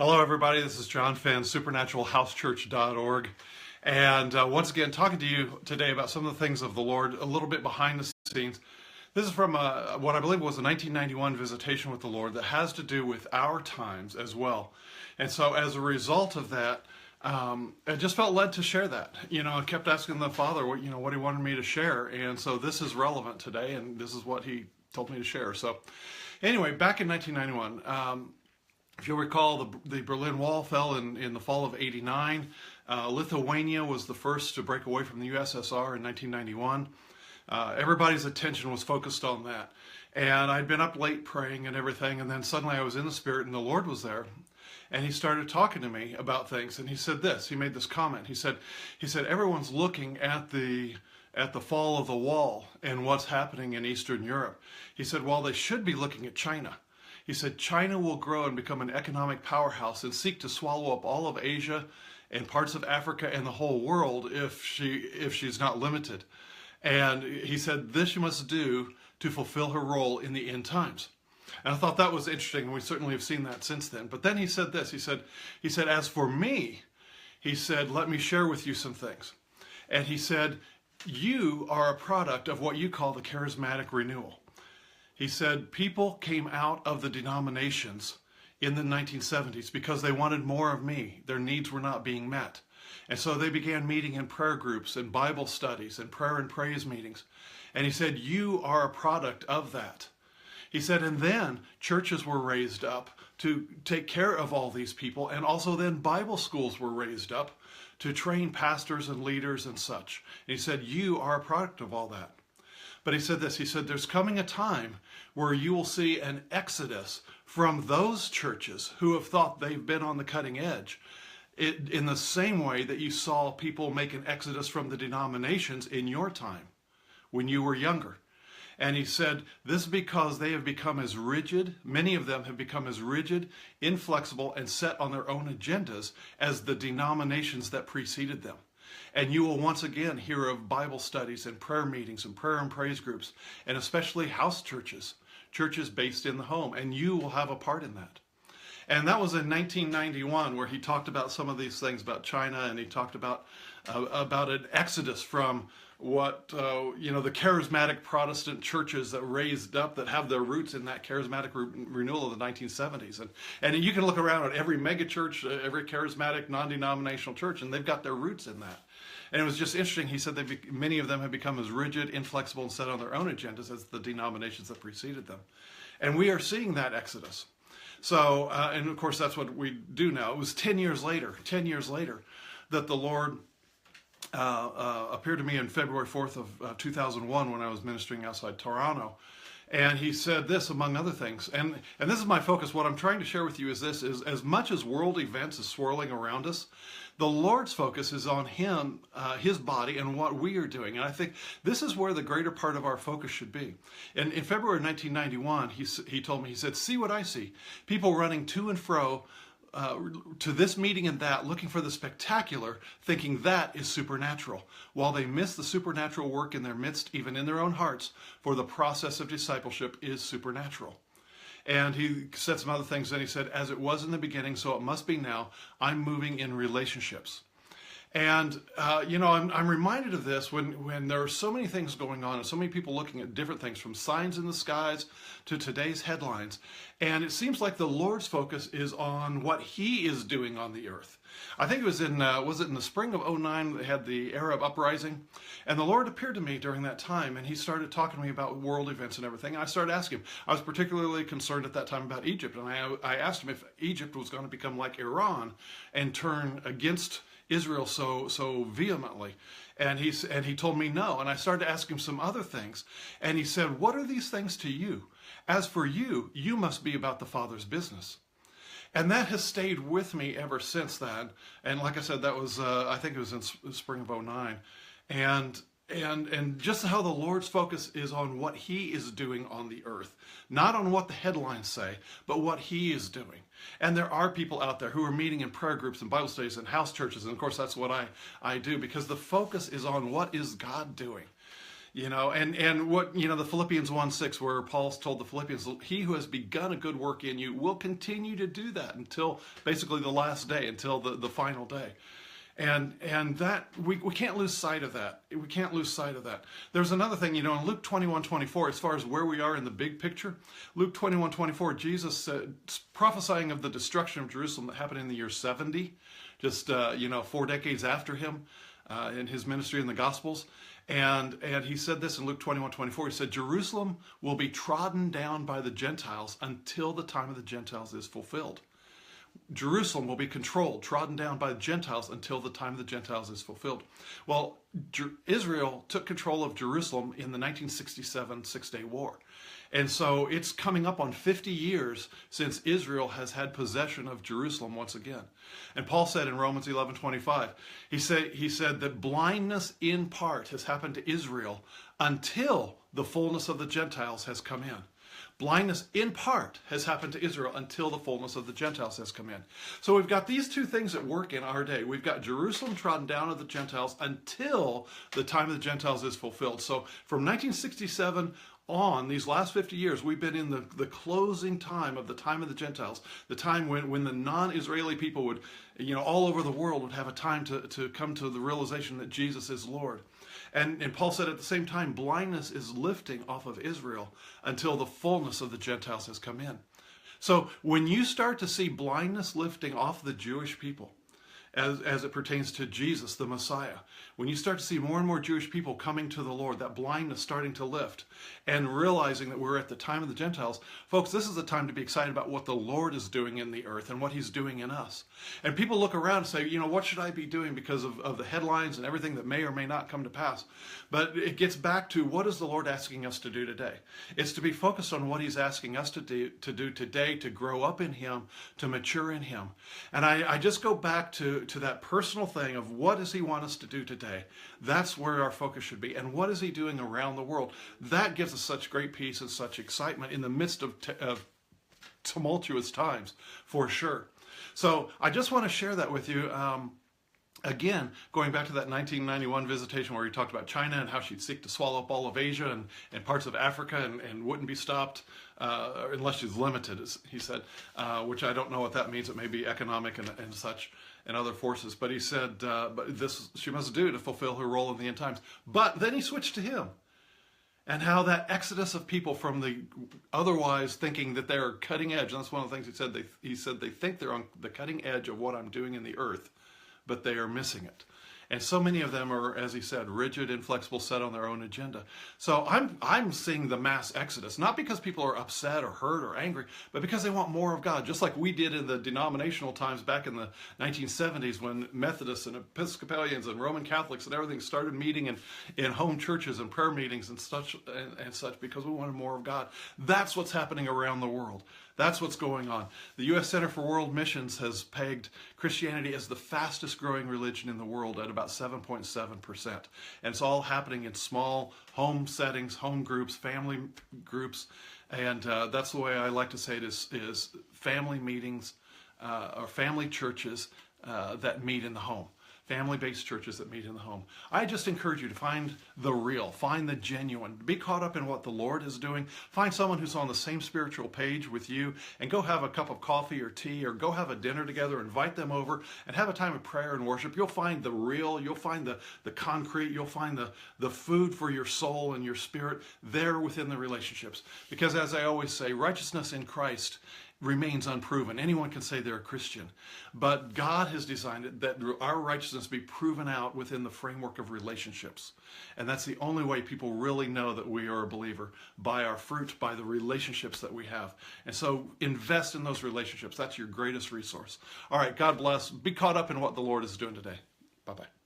Hello, everybody. This is John Fenn, supernaturalhousechurch.org. And once again, talking to you today about some of the things of the Lord, a little bit behind the scenes. This is from what I believe was a 1991 visitation with the Lord that has to do with our times as well. And so as a result of that, I just felt led to share that. I kept asking the Father, what he wanted me to share. And so this is relevant today, and this is what he told me to share. So anyway, back in 1991, if you'll recall, the Berlin Wall fell in the fall of '89. Lithuania was the first to break away from the USSR in 1991. Everybody's attention was focused on that. And I'd been up late praying and everything, and then suddenly I was in the Spirit and the Lord was there. And he started talking to me about things, and he said this. He made this comment. He said, everyone's looking at the fall of the wall and what's happening in Eastern Europe. He said, well, they should be looking at China. He said, China will grow and become an economic powerhouse and seek to swallow up all of Asia and parts of Africa and the whole world if she's not limited. And he said, this she must do to fulfill her role in the end times. And I thought that was interesting, and we certainly have seen that since then. But then he said this, he said, as for me, he said, let me share with you some things. And he said, you are a product of what you call the charismatic renewal. He said people came out of the denominations in the 1970s because they wanted more of me. Their needs were not being met. And so they began meeting in prayer groups and Bible studies and prayer and praise meetings. And he said, you are a product of that. He said, and then churches were raised up to take care of all these people. And also then Bible schools were raised up to train pastors and leaders and such. And he said, you are a product of all that. But he said this, he said, there's coming a time where you will see an exodus from those churches who have thought they've been on the cutting edge, in the same way that you saw people make an exodus from the denominations in your time when you were younger. And he said, this is because they have become as rigid, many of them have become as rigid, inflexible, and set on their own agendas as the denominations that preceded them. And you will once again hear of Bible studies and prayer meetings and prayer and praise groups, and especially house churches, churches based in the home, and you will have a part in that. And that was in 1991 where he talked about some of these things about China, and he talked about an exodus from what, the charismatic Protestant churches that raised up, that have their roots in that charismatic renewal of the 1970s. And you can look around at every megachurch, every charismatic non-denominational church, and they've got their roots in that. And it was just interesting. He said many of them have become as rigid, inflexible, and set on their own agendas as the denominations that preceded them. And we are seeing that exodus. So, and of course, that's what we do now. It was 10 years later, that the Lord appeared to me on February 4th of 2001 when I was ministering outside Toronto. And he said this, among other things, and this is my focus. What I'm trying to share with you is this, is as much as world events is swirling around us, the Lord's focus is on him, his body, and what we are doing. And I think this is where the greater part of our focus should be. And in February 1991, he told me, he said, see what I see. People running to and fro to this meeting and that, looking for the spectacular, thinking that is supernatural, while they miss the supernatural work in their midst, even in their own hearts, for the process of discipleship is supernatural. And he said some other things, and he said, as it was in the beginning, so it must be now, I'm moving in relationships. And, I'm reminded of this when there are so many things going on and so many people looking at different things, from signs in the skies to today's headlines. And it seems like the Lord's focus is on what he is doing on the earth. I think it was in the spring of '09 they had the Arab uprising. And the Lord appeared to me during that time, and he started talking to me about world events and everything. And I started asking him. I was particularly concerned at that time about Egypt. And I asked him if Egypt was going to become like Iran and turn against Israel so vehemently. And he told me no. And I started to ask him some other things. And he said, what are these things to you? As for you, you must be about the Father's business. And that has stayed with me ever since then. And like I said, that was, I think it was in spring of '09. And just how the Lord's focus is on what he is doing on the earth. Not on what the headlines say, but what he is doing. And there are people out there who are meeting in prayer groups and Bible studies and house churches. And of course, that's what I do, because the focus is on what is God doing. And what, the Philippians 1:6, where Paul's told the Philippians, he who has begun a good work in you will continue to do that until basically the last day, until the final day. And that we can't lose sight of that. We can't lose sight of that. There's another thing, in Luke 21:24, as far as where we are in the big picture, Luke 21:24, Jesus said, prophesying of the destruction of Jerusalem that happened in the year 70, just 4 decades after him in his ministry in the Gospels. And he said this in Luke 21:24. He said, Jerusalem will be trodden down by the Gentiles until the time of the Gentiles is fulfilled. Jerusalem will be controlled, trodden down by the Gentiles until the time of the Gentiles is fulfilled. Well, Israel took control of Jerusalem in the 1967 Six-Day War. And so it's coming up on 50 years since Israel has had possession of Jerusalem once again. And Paul said in Romans 11:25, he said that blindness in part has happened to Israel until the fullness of the Gentiles has come in. Blindness in part has happened to Israel until the fullness of the Gentiles has come in. So we've got these two things at work in our day. We've got Jerusalem trodden down of the Gentiles until the time of the Gentiles is fulfilled. So from 1967 on, these last 50 years, we've been in the closing time of the time of the Gentiles, the time when the non-Israeli people would, all over the world would have a time to come to the realization that Jesus is Lord. And Paul said at the same time, blindness is lifting off of Israel until the fullness of the Gentiles has come in. So when you start to see blindness lifting off the Jewish people, as it pertains to Jesus, the Messiah, when you start to see more and more Jewish people coming to the Lord, that blindness starting to lift, and realizing that we're at the time of the Gentiles, folks, this is a time to be excited about what the Lord is doing in the earth and what he's doing in us. And people look around and say, what should I be doing because of the headlines and everything that may or may not come to pass? But it gets back to, what is the Lord asking us to do today? It's to be focused on what he's asking us to do today, to grow up in him, to mature in him. And I just go back to that personal thing of, what does he want us to do today? That's where our focus should be. And what is he doing around the world? That gives us such great peace and such excitement in the midst of tumultuous times, for sure. So I just want to share that with you. Again, going back to that 1991 visitation where he talked about China and how she'd seek to swallow up all of Asia and parts of Africa and wouldn't be stopped unless she's limited, as he said, which I don't know what that means. It may be economic and such and other forces. But he said, but this she must do to fulfill her role in the end times. But then he switched to him. And how that exodus of people from the otherwise thinking that they're cutting edge. And that's one of the things he said. He said they think they're on the cutting edge of what I'm doing in the earth, but they are missing it. And so many of them are, as he said, rigid, inflexible, set on their own agenda. So I'm seeing the mass exodus, not because people are upset or hurt or angry, but because they want more of God, just like we did in the denominational times back in the 1970s when Methodists and Episcopalians and Roman Catholics and everything started meeting in home churches and prayer meetings and such, because we wanted more of God. That's what's happening around the world. That's what's going on. The U.S. Center for World Missions has pegged Christianity as the fastest growing religion in the world at about 7.7%. And it's all happening in small home settings, home groups, family groups. And that's the way I like to say it is family meetings or family churches that meet in the home. Family-based churches that meet in the home. I just encourage you to find the real, find the genuine, be caught up in what the Lord is doing, find someone who's on the same spiritual page with you, and go have a cup of coffee or tea, or go have a dinner together, invite them over, and have a time of prayer and worship. You'll find the real, you'll find the concrete, you'll find the food for your soul and your spirit there within the relationships. Because as I always say, righteousness in Christ remains unproven. Anyone can say they're a Christian, but God has designed it that our righteousness be proven out within the framework of relationships. And that's the only way people really know that we are a believer, by our fruit, by the relationships that we have. And so invest in those relationships. That's your greatest resource. All right, God bless. Be caught up in what the Lord is doing today. Bye-bye.